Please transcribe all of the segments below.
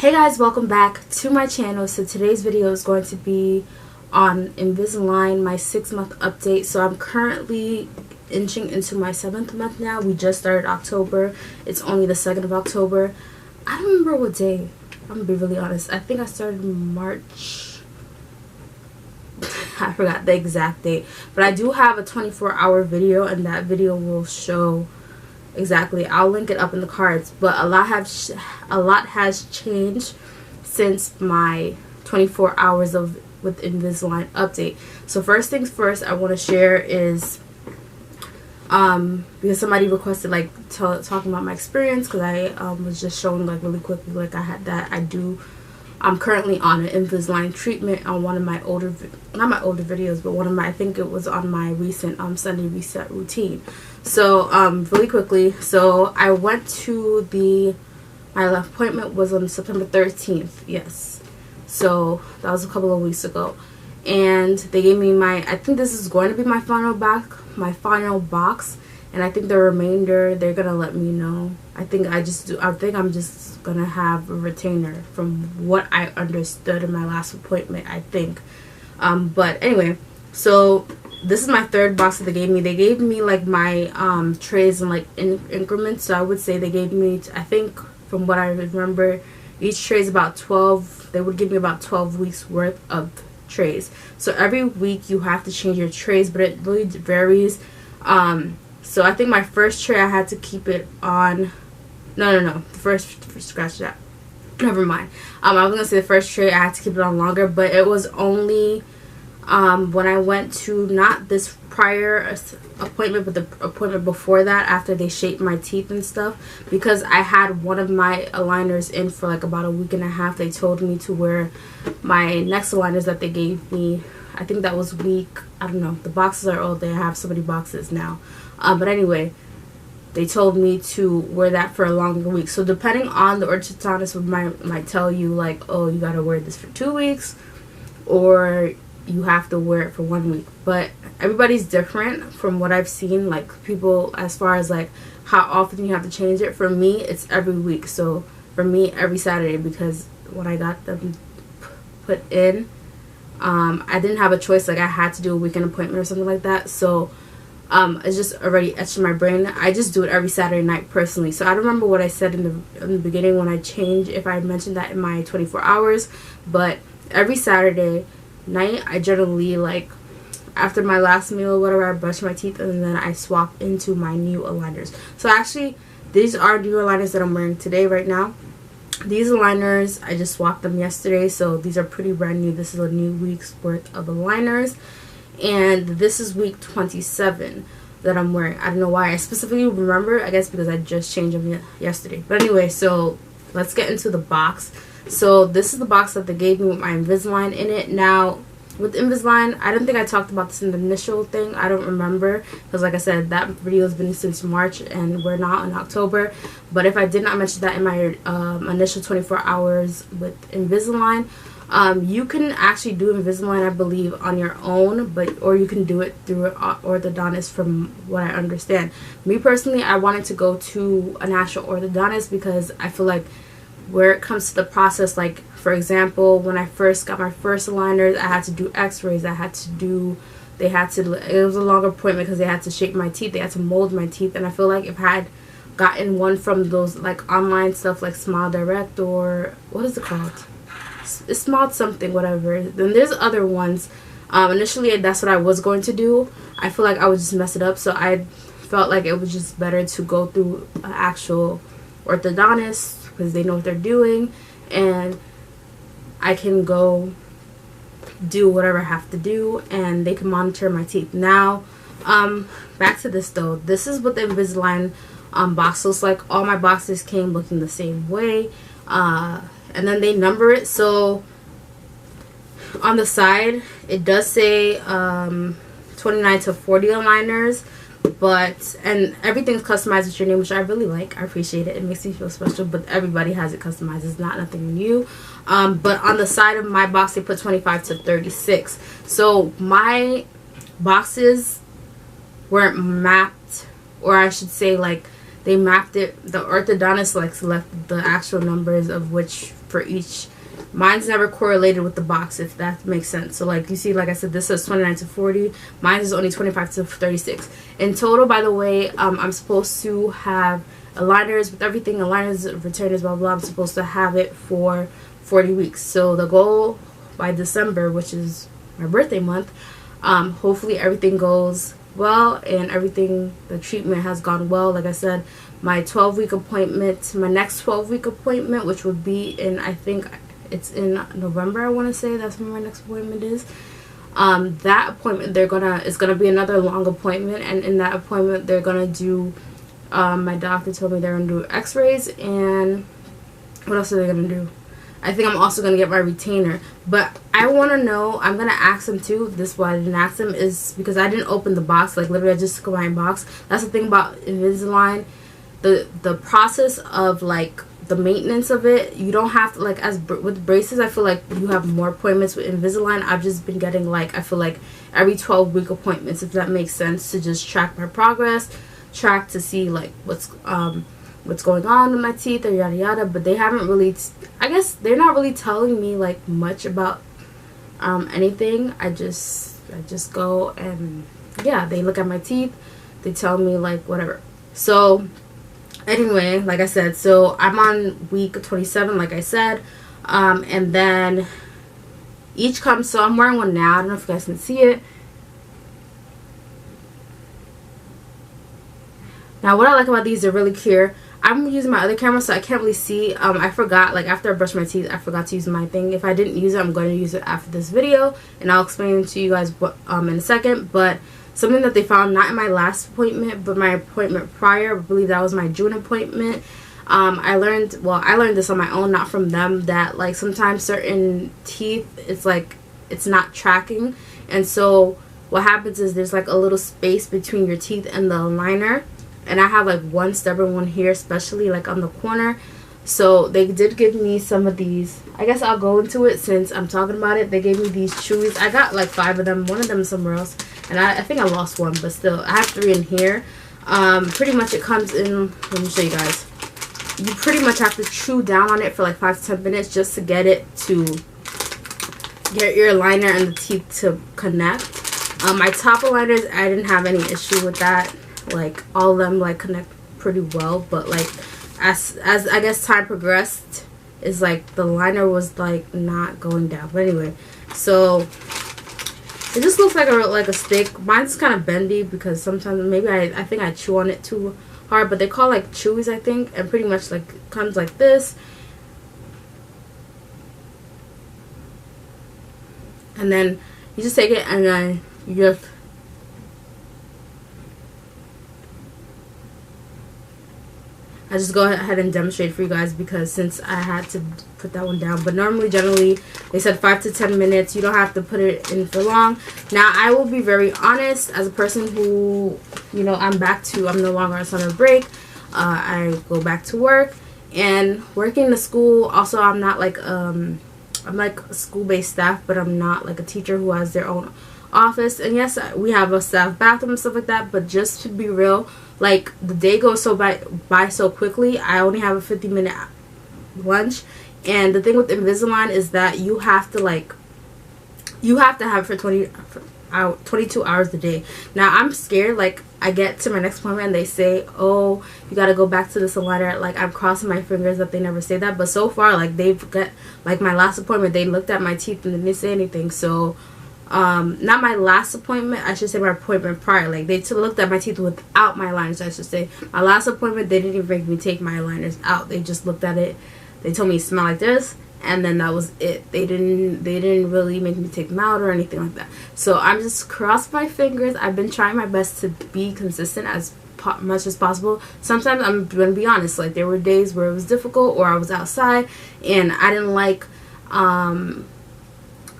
Hey guys, welcome back to my channel. So today's video is going to be on Invisalign, my 6-month update. So I'm currently inching into my 7th month now. We just started October. It's only the 2nd of October. I don't remember what day. I'm gonna be really honest. I think I started March. I forgot the exact date. But I do have a 24-hour video, and that video will show exactly. I'll link it up in the cards. But a lot has changed since my 24 hours of with Invisalign update. So first things first, I want to share is because somebody requested like talking about my experience, because I was just showing like really quickly like I'm currently on an Invisalign treatment on one of my not my older videos, but one of my, I think it was on my recent Sunday reset routine. So really quickly, so I went to my appointment was on September 13th. Yes, so that was a couple of weeks ago, and they gave me I think this is going to be my final box, and I think the remainder they're gonna let me know. I think I'm just gonna have a retainer from what I understood in my last appointment, I think. But anyway, so this is my 3rd box that they gave me. They gave me like my trays in like increments. So I would say they gave me, I think from what I remember, each tray is about 12. They would give me about 12 weeks worth of trays. So every week you have to change your trays, but it really varies. So I think my first tray I had to keep it on. No. Scratch that. Never mind. I was gonna say the first tray I had to keep it on longer, but it was only when I went to not this prior appointment, but the appointment before that, after they shaped my teeth and stuff, because I had one of my aligners in for like about a week and a half. They told me to wear my next aligners that they gave me. I think that was week, I don't know, the boxes are old. They have so many boxes now, but anyway, they told me to wear that for a longer week. So depending on the orthodontist might tell you like, oh, you gotta wear this for 2 weeks, or you have to wear it for 1 week. But everybody's different from what I've seen, like people as far as like how often you have to change it. For me, it's every week. So for me, every Saturday, because when I got them put in, I didn't have a choice. Like I had to do a weekend appointment or something like that. So it's just already etched in my brain. I just do it every Saturday night personally. So I don't remember what I said in the beginning when I changed, if I mentioned that in my 24 hours. But every Saturday night, I generally, like after my last meal or whatever, I brush my teeth and then I swap into my new aligners. So actually, these are new aligners that I'm wearing today right now. These aligners, I just swapped them yesterday, so these are pretty brand new. This is a new week's worth of aligners, and this is week 27 that I'm wearing. I don't know why I specifically remember, I guess because I just changed them yesterday. But anyway, so let's get into the box. So this is the box that they gave me with my Invisalign in it. Now with Invisalign, I don't think I talked about this in the initial thing. I don't remember, because like I said, that video has been since March and we're not in October. But if I did not mention that in my initial 24 hours with Invisalign, you can actually do Invisalign, I believe, on your own, or you can do it through an orthodontist, from what I understand. Me personally, I wanted to go to an actual orthodontist because I feel like where it comes to the process, like for example, when I first got my first aligners, I had to do x-rays. It was a longer appointment because they had to shape my teeth, they had to mold my teeth, and I feel like if I had gotten one from those like online stuff like Smile Direct, or what is it called, it's Smile something, whatever, then there's other ones. Initially that's what I was going to do. I feel like I would just mess it up, so I felt like it was just better to go through an actual orthodontist, because they know what they're doing, and I can go do whatever I have to do, and they can monitor my teeth. Now, back to this though. This is what the Invisalign box looks like. All my boxes came looking the same way, and then they number it. So on the side, it does say 29 to 40 aligners. And everything's customized with your name, which I really like. I appreciate it. It makes me feel special, but everybody has it customized. It's not nothing new. But on the side of my box, they put 25 to 36. So my boxes weren't mapped, or I should say like they mapped it, the orthodontist like selected the actual numbers of which for each. Mine's never correlated with the box, if that makes sense. So like you see, like I said, this says 29 to 40. Mine is only 25 to 36. In total, by the way, I'm supposed to have aligners with everything, aligners, retainers, blah blah. I'm supposed to have it for 40 weeks. So the goal by December, which is my birthday month, hopefully everything goes well and everything, the treatment has gone well. Like I said, my 12-week appointment, my next 12-week appointment, which would be in, I think it's in November, I want to say that's when my next appointment is. That appointment, it's gonna be another long appointment, and in that appointment they're gonna do, my doctor told me they're gonna do x-rays, and what else are they gonna do? I think I'm also gonna get my retainer. But I want to know, I'm gonna ask them too. This is why I didn't ask them, is because I didn't open the box. Like literally I just took my box. That's the thing about Invisalign, the process of like the maintenance of it, you don't have to, like, as with braces, I feel like you have more appointments. With Invisalign, I've just been getting, like, I feel like every 12-week appointments, if that makes sense, to just track my progress, track to see like what's going on with my teeth, or yada yada. But they haven't really, I guess they're not really telling me like much about anything. I just go and yeah, they look at my teeth, they tell me like whatever. So anyway, like I said, so I'm on week 27, like I said, and then each comes, so I'm wearing one now. I don't know if you guys can see it. Now what I like about these, they're really clear. I'm using my other camera, so I can't really see. I forgot, like after I brushed my teeth, I forgot to use my thing. If I didn't use it, I'm going to use it after this video, and I'll explain it to you guys in a second. But something that they found, not in my last appointment, but my appointment prior, I believe that was my June appointment. I learned this on my own, not from them, that like sometimes certain teeth, it's like it's not tracking, and so what happens is there's like a little space between your teeth and the aligner. And I have like one stubborn one here, especially like on the corner. So they did give me some of these. I guess I'll go into it since I'm talking about it. They gave me these Chewies. I got like 5 of them. One of them is somewhere else. And I think I lost one, but still, I have 3 in here. Pretty much it comes in, let me show you guys. You pretty much have to chew down on it for like 5 to 10 minutes just to get it to, get your aligner and the teeth to connect. My top aligners, I didn't have any issue with that. Like all of them like connect pretty well, but like as I guess time progressed, is like the liner was like not going down. But anyway, so it just looks like a stick. Mine's kind of bendy because sometimes maybe I think I chew on it too hard, but they call like Chewies, I think, and pretty much like comes like this, and then you just take it and then you just I just go ahead and demonstrate for you guys, because since I had to put that one down. But normally, generally, they said 5 to 10 minutes. You don't have to put it in for long. Now, I will be very honest, as a person who, you know, I'm no longer on summer break. I go back to work, and working in the school. Also, I'm not like, I'm like a school-based staff, but I'm not like a teacher who has their own office. And yes, we have a staff bathroom and stuff like that, but just to be real, like the day goes by so quickly. I only have a 50-minute lunch, and the thing with Invisalign is that you have to have it for 22 hours a day. Now I'm scared, like I get to my next appointment and they say, oh, you gotta go back to this aligner. Like I'm crossing my fingers that they never say that, but so far, like they've got, like my last appointment, they looked at my teeth and they didn't say anything. So not my last appointment, I should say my appointment prior, like they looked at my teeth without my aligners, I should say. My last appointment, they didn't even make me take my aligners out. They just looked at it, they told me it smelled like this, and then that was it. They didn't really make me take them out or anything like that. So I'm just crossing my fingers. I've been trying my best to be consistent as much as possible. Sometimes, I'm gonna be honest, like there were days where it was difficult, or I was outside and I didn't like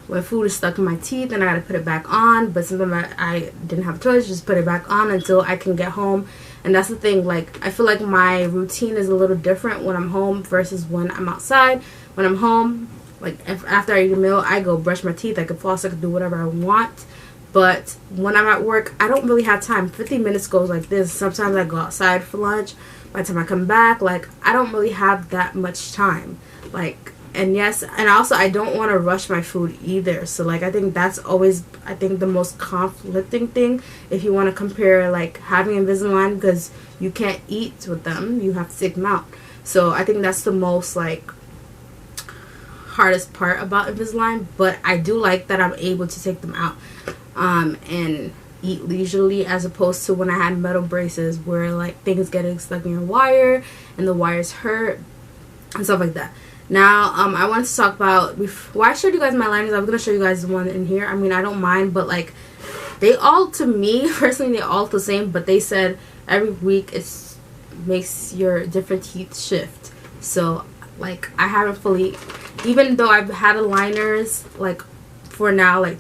when food is stuck in my teeth and I gotta put it back on. But sometimes I didn't have a choice, just put it back on until I can get home. And that's the thing, like I feel like my routine is a little different when I'm home versus when I'm outside. When I'm home, like after I eat a meal, I go brush my teeth, I can floss, I can do whatever I want. But when I'm at work, I don't really have time. 50 minutes goes like this. Sometimes I go outside for lunch. By the time I come back, like I don't really have that much time. Like And yes, and also I don't want to rush my food either. So like I think that's always, I think, the most conflicting thing if you want to compare like having Invisalign, because you can't eat with them, you have to take them out. So I think that's the most like hardest part about Invisalign. But I do like that I'm able to take them out and eat leisurely, as opposed to when I had metal braces where like things getting stuck in your wire and the wires hurt and stuff like that. Now, I wanted to talk about, well, I showed you guys my liners. I'm going to show you guys the one in here. I mean, I don't mind, but like, they all, to me, personally, they all the same, but they said every week it makes your different teeth shift. So, like, I haven't fully, even though I've had aligners, like, for now, like,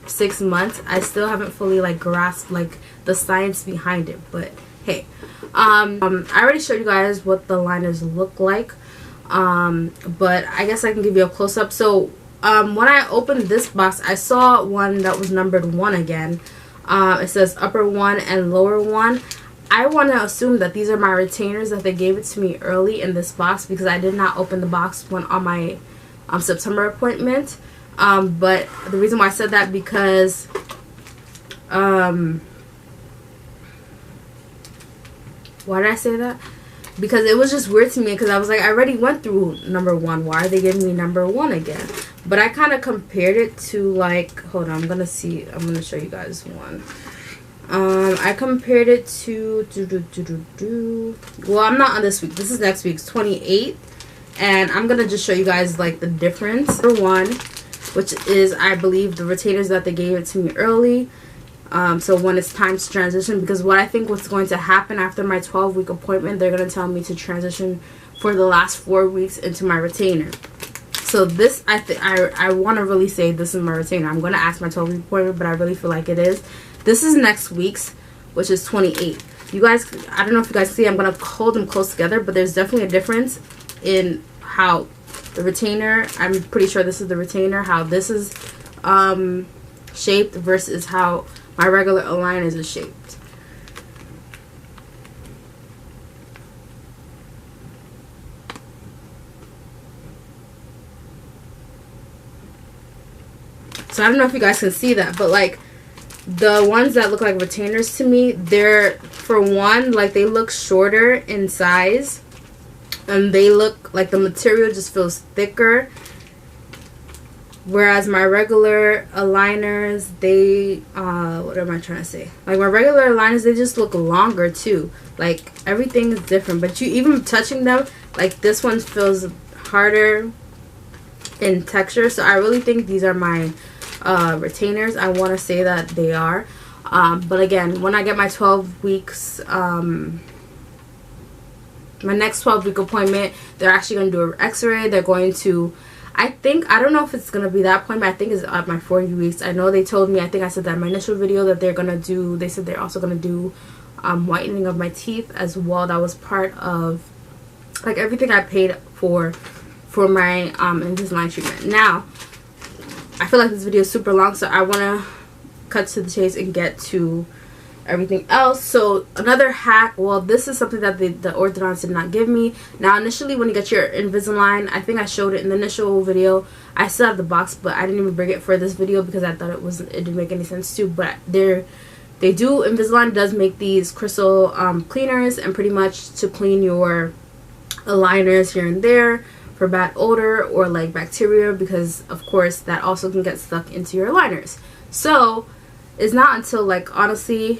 6 months, I still haven't fully, like, grasped, like, the science behind it. But, hey, I already showed you guys what the liners look like. But I guess I can give you a close-up. So when I opened this box, I saw one that was numbered 1 again. It says upper 1 and lower 1. I want to assume that these are my retainers, that they gave it to me early in this box, because I did not open the box when on my September appointment. But the reason why I said that, because why did I say that? Because it was just weird to me, because I was like, I already went through number 1. Why are they giving me number 1 again? But I kind of compared it to, like, hold on, I'm going to show you guys one. I compared it to, well, I'm not on this week. This is next week's 28th. And I'm going to just show you guys, like, the difference. Number 1, which is, I believe, the retainers that they gave it to me early. So when it's time to transition, because what I think what's going to happen after my 12-week appointment, they're going to tell me to transition for the last 4 weeks into my retainer. So this, I want to really say this is my retainer. I'm going to ask my 12-week appointment, but I really feel like it is. This is next week's, which is 28. You guys, I don't know if you guys see, I'm going to hold them close together, but there's definitely a difference in how the retainer, I'm pretty sure this is the retainer, how this is shaped versus how my regular aligners is shaped. So I don't know if you guys can see that, but like the ones that look like retainers to me, they're, for one, like they look shorter in size, and they look like the material just feels thicker. Whereas my regular aligners, they, what am I trying to say? Like my regular aligners, they just look longer too. Like everything is different. But you, even touching them, like this one feels harder in texture. So I really think these are my retainers. I want to say that they are. But again, when I get my 12 weeks, my next 12-week appointment, they're actually going to do an x-ray. They're going to, I don't know if it's going to be that appointment. I think it's at my 40 weeks. I know they told me, I think I said that in my initial video, that they're going to do, they said they're also going to do whitening of my teeth as well. That was part of, like, everything I paid for my Invisalign treatment. Now, I feel like this video is super long, so I want to cut to the chase and get to everything else. So another hack, well, this is something that the orthodontist did not give me. Now initially when you get your Invisalign, I think I showed it in the initial video, I still have the box, but I didn't even bring it for this video because I thought it didn't make any sense too. But Invisalign does make these crystal cleaners, and pretty much to clean your aligners here and there for bad odor or like bacteria, because of course that also can get stuck into your aligners. So it's not until, like, honestly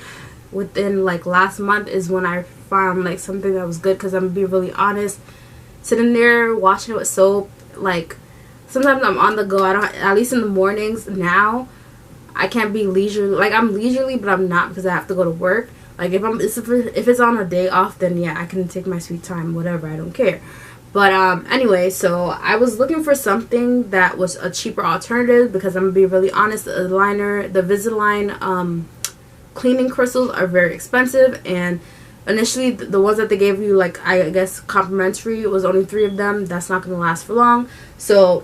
within like last month is when I found like something that was good, because I'm gonna be really honest, sitting there washing it with soap, like sometimes I'm on the go. I don't, at least in the mornings now, I can't be leisurely. Like I'm leisurely, but I'm not, because I have to go to work. Like if it's on a day off, then yeah, I can take my sweet time, whatever, I don't care. But anyway, so I was looking for something that was a cheaper alternative, because I'm gonna be really honest, the Invisalign cleaning crystals are very expensive, and initially the ones that they gave you, like I guess complimentary, it was only 3 of them. That's not gonna last for long. So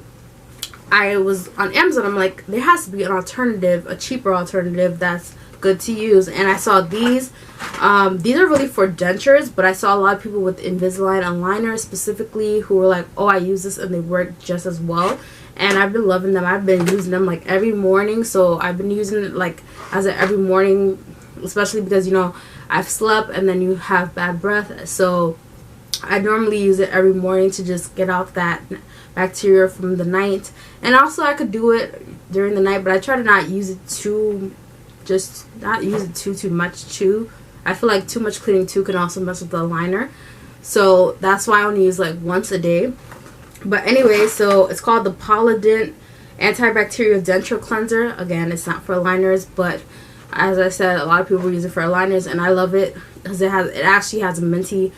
I was on Amazon, I'm like, there has to be an alternative, a cheaper alternative that's good to use. And I saw these are really for dentures, but I saw a lot of people with Invisalign aligners specifically who were like, oh, I use this and they work just as well. And I've been loving them. I've been using them like every morning, so I've been using it like as a every morning, especially because, you know, I've slept and then you have bad breath, so I normally use it every morning to just get out that bacteria from the night. And also I could do it during the night, but I try to not use it too much too. I feel like too much cleaning too can also mess with the aligner, so that's why I only use like once a day. But anyway, so it's called the Polident Antibacterial Denture Cleanser. Again, it's not for aligners, but as I said, a lot of people use it for aligners, and I love it because it actually has a minty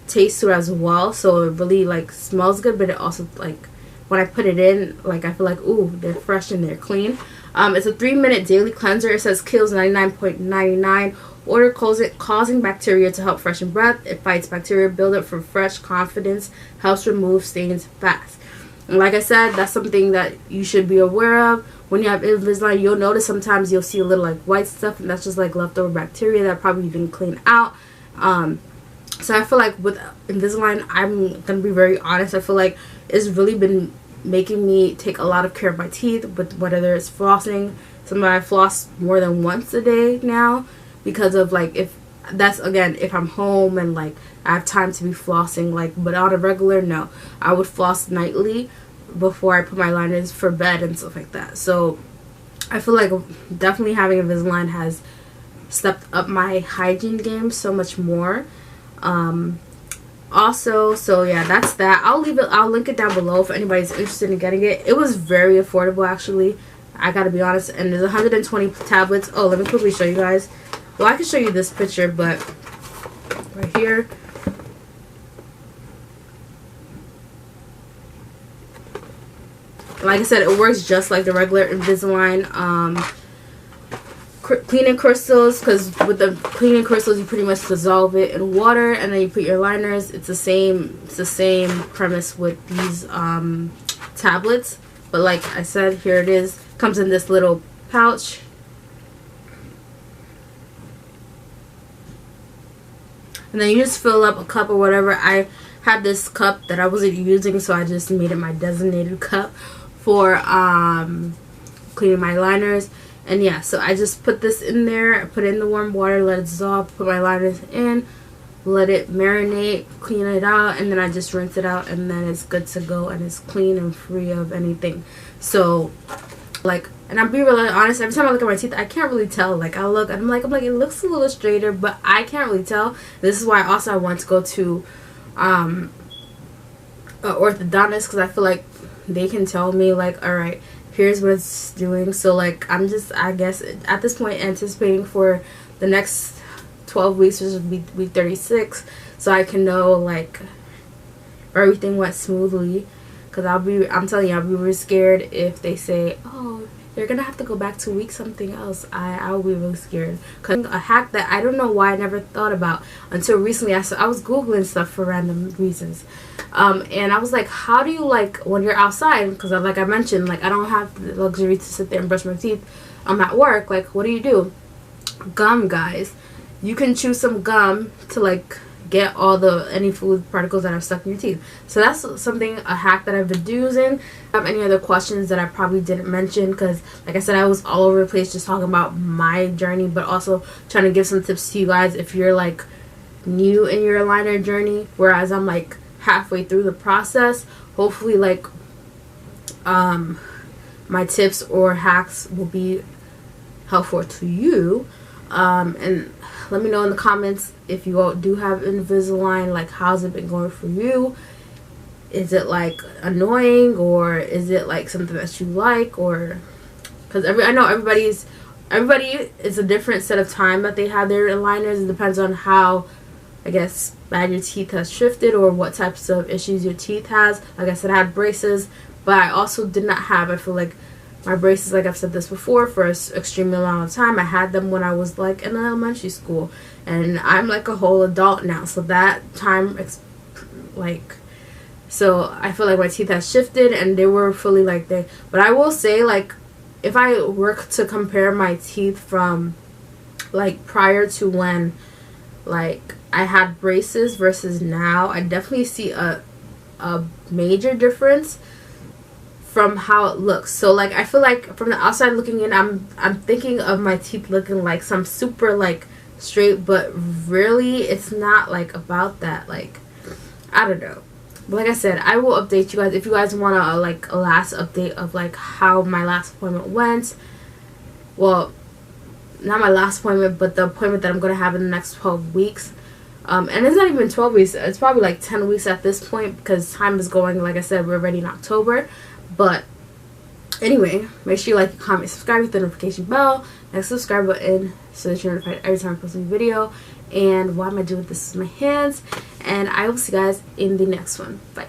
taste to it as well. So it really like smells good, but it also, like, when I put it in, like, I feel like, ooh, they're fresh and they're clean. It's a 3-minute daily cleanser. It says kills 99.99 odor causing bacteria to help freshen breath. It fights bacteria buildup for fresh confidence, helps remove stains fast. And like I said, that's something that you should be aware of. When you have Invisalign, you'll notice sometimes you'll see a little like white stuff, and that's just like leftover bacteria that probably didn't clean out. So I feel like with Invisalign, I'm gonna be very honest, I feel like it's really been making me take a lot of care of my teeth, with whether it's flossing. I floss more than once a day now, because of like, if I'm home and like I have time to be flossing, like, but on a regular, no, I would floss nightly before I put my liners for bed and stuff like that. So I feel like definitely having Invisalign has stepped up my hygiene game so much more. Also, so yeah, that's that. I'll link it down below if anybody's interested in getting it. It was very affordable, actually, I gotta be honest. And there's 120 tablets. Oh, let me quickly show you guys. Well, I can show you this picture, but right here, like I said, it works just like the regular Invisalign cleaning crystals, because with the cleaning crystals you pretty much dissolve it in water and then you put your liners. It's the same premise with these tablets, but like I said, here it is. Comes in this little pouch. And then you just fill up a cup or whatever. I had this cup that I wasn't using, so I just made it my designated cup for cleaning my liners. And yeah, so I just put this in there, I put it in the warm water, let it dissolve, put my liners in, let it marinate, clean it out, and then I just rinse it out, and then it's good to go, and it's clean and free of anything. So like, and I'm being really honest, every time I look at my teeth, I can't really tell. Like, I'm like, it looks a little straighter, but I can't really tell. This is why I want to go to an orthodontist, because I feel like they can tell me, like, all right, here's what it's doing. So like, I'm just, I guess at this point, anticipating for the next 12 weeks, which would be week 36, so I can know like everything went smoothly. Because I'm telling you, I'll be really scared if they say, oh, you're gonna have to go back to week something else. I'll be really scared. Because a hack that I don't know why I never thought about until recently. I was Googling stuff for random reasons. And I was like, how do you, like, when you're outside, because like I mentioned, like, I don't have the luxury to sit there and brush my teeth. I'm at work. Like, what do? Gum, guys. You can chew some gum to, like, get all any food particles that are stuck in your teeth. So that's a hack that I've been using. I have any other questions that I probably didn't mention, because like I said, I was all over the place just talking about my journey, but also trying to give some tips to you guys if you're like new in your aligner journey, whereas I'm like halfway through the process. Hopefully, like, my tips or hacks will be helpful to you. And let me know in the comments if you all do have Invisalign, like, how's it been going for you? Is it like annoying, or is it like something that you like? Or because I know everybody is a different set of time that they have their aligners. It depends on how, I guess, bad your teeth has shifted or what types of issues your teeth has. Like I said, I had braces, but I also did not have, I feel like, my braces, like I've said this before, for an extremely long time. I had them when I was like in elementary school, and I'm like a whole adult now, so that time, so I feel like my teeth has shifted and they were fully like they, but I will say, like, if I were to compare my teeth from like prior to when like I had braces versus now, I definitely see a major difference from how it looks. So like I feel like from the outside looking in, I'm thinking of my teeth looking like some super like straight, but really it's not like about that. Like I don't know. But like I said, I will update you guys if you guys want like a last update of like how my last appointment went. Well, not my last appointment, but the appointment that I'm going to have in the next 12 weeks. And it's not even 12 weeks. It's probably like 10 weeks at this point because time is going. Like I said, we're already in October. But anyway, make sure you like, comment, subscribe with the notification bell and subscribe button so that you're notified every time I post a new video. And why am I doing this with my hands? And I will see you guys in the next one. Bye.